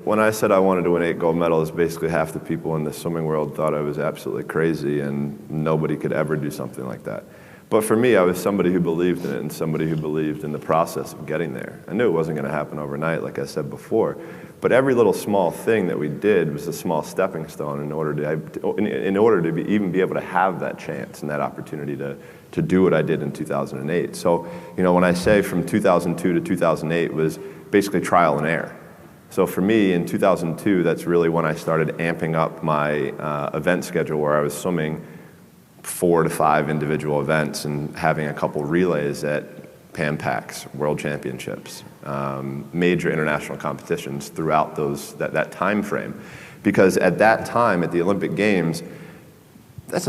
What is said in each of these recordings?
When I said I wanted to win 8 gold medals, basically half the people in the swimming world thought I was absolutely crazy and nobody could ever do something like that. But for me, I was somebody who believed in it and somebody who believed in the process of getting there. I knew it wasn't going to happen overnight, like I said before, but every little small thing that we did was a small stepping stone in order to even be able to have that chance and that opportunity to do what I did in 2008. So, when I say from 2002 to 2008 was basically trial and error. So for me, in 2002, that's really when I started amping up my event schedule, where I was swimming 4 to 5 individual events and having a couple relays at Pan Pacs, World Championships, major international competitions throughout that time frame. Because at that time, at the Olympic Games, that's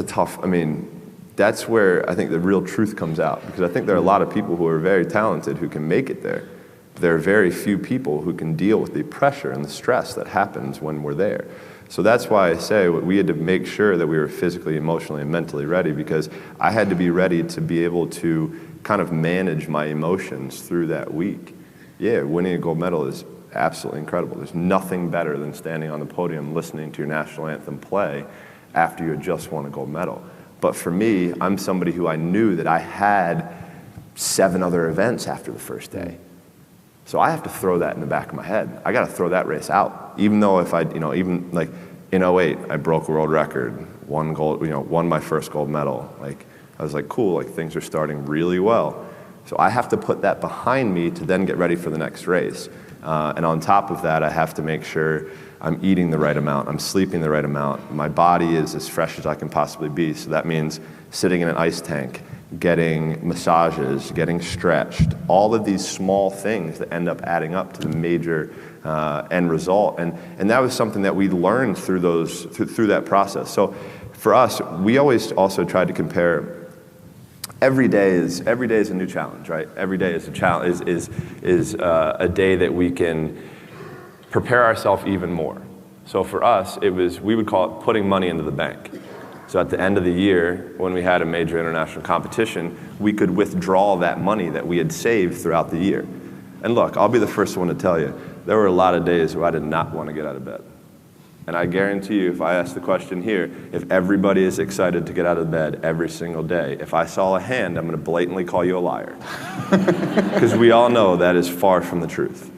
that's where I think the real truth comes out. Because I think there are a lot of people who are very talented who can make it there. There are very few people who can deal with the pressure and the stress that happens when we're there. So that's why I say we had to make sure that we were physically, emotionally, and mentally ready, because I had to be ready to be able to kind of manage my emotions through that week. Yeah, winning a gold medal is absolutely incredible. There's nothing better than standing on the podium listening to your national anthem play after you had just won a gold medal. But for me, I'm somebody who I knew that I had 7 other events after the first day. So I have to throw that in the back of my head. I got to throw that race out. Even though if I, even like in '08, I broke a world record, won my first gold medal. Like, I was like, cool, like things are starting really well. So I have to put that behind me to then get ready for the next race. And on top of that, I have to make sure I'm eating the right amount, I'm sleeping the right amount, my body is as fresh as I can possibly be. So that means sitting in an ice tank, getting massages, getting stretched, all of these small things that end up adding up to the major end result. And that was something that we learned through that process. So for us, we always also tried to compare. Every day is a new challenge, right? Every day is a challenge, is a day that we can prepare ourselves even more. So for us, we would call it putting money into the bank. So at the end of the year, when we had a major international competition, we could withdraw that money that we had saved throughout the year. And look, I'll be the first one to tell you, there were a lot of days where I did not want to get out of bed. And I guarantee you, if I ask the question here, if everybody is excited to get out of bed every single day, if I saw a hand, I'm going to blatantly call you a liar. Because we all know that is far from the truth.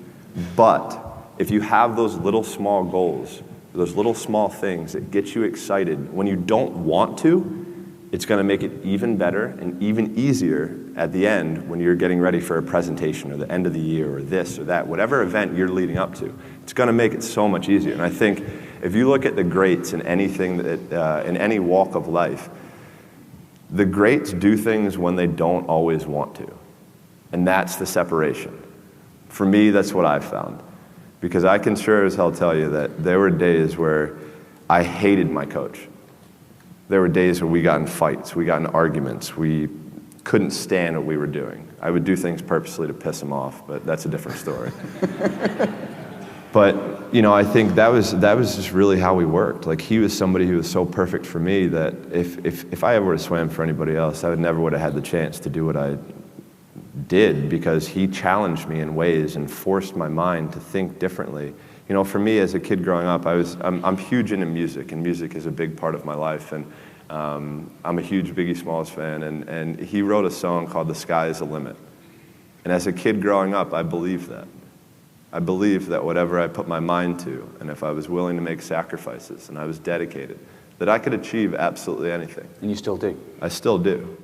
But if you have those little small goals, those little small things that get you excited when you don't want to, it's going to make it even better and even easier at the end when you're getting ready for a presentation or the end of the year or this or that, whatever event you're leading up to. It's going to make it so much easier. And I think if you look at the greats in anything in any walk of life, the greats do things when they don't always want to. And that's the separation. For me, that's what I've found. Because I can sure as hell tell you that there were days where I hated my coach. There were days where we got in fights, we got in arguments, we couldn't stand what we were doing. I would do things purposely to piss him off, but that's a different story. But I think that was just really how we worked. Like, he was somebody who was so perfect for me that if I ever would have swam for anybody else, I never would have had the chance to do what I did, because he challenged me in ways and forced my mind to think differently. For me as a kid growing up, I'm huge into music, and music is a big part of my life. And I'm a huge Biggie Smalls fan, and he wrote a song called "The Sky Is the Limit." And as a kid growing up, I believed that. I believed that whatever I put my mind to, and if I was willing to make sacrifices and I was dedicated, that I could achieve absolutely anything. And you still do? I still do.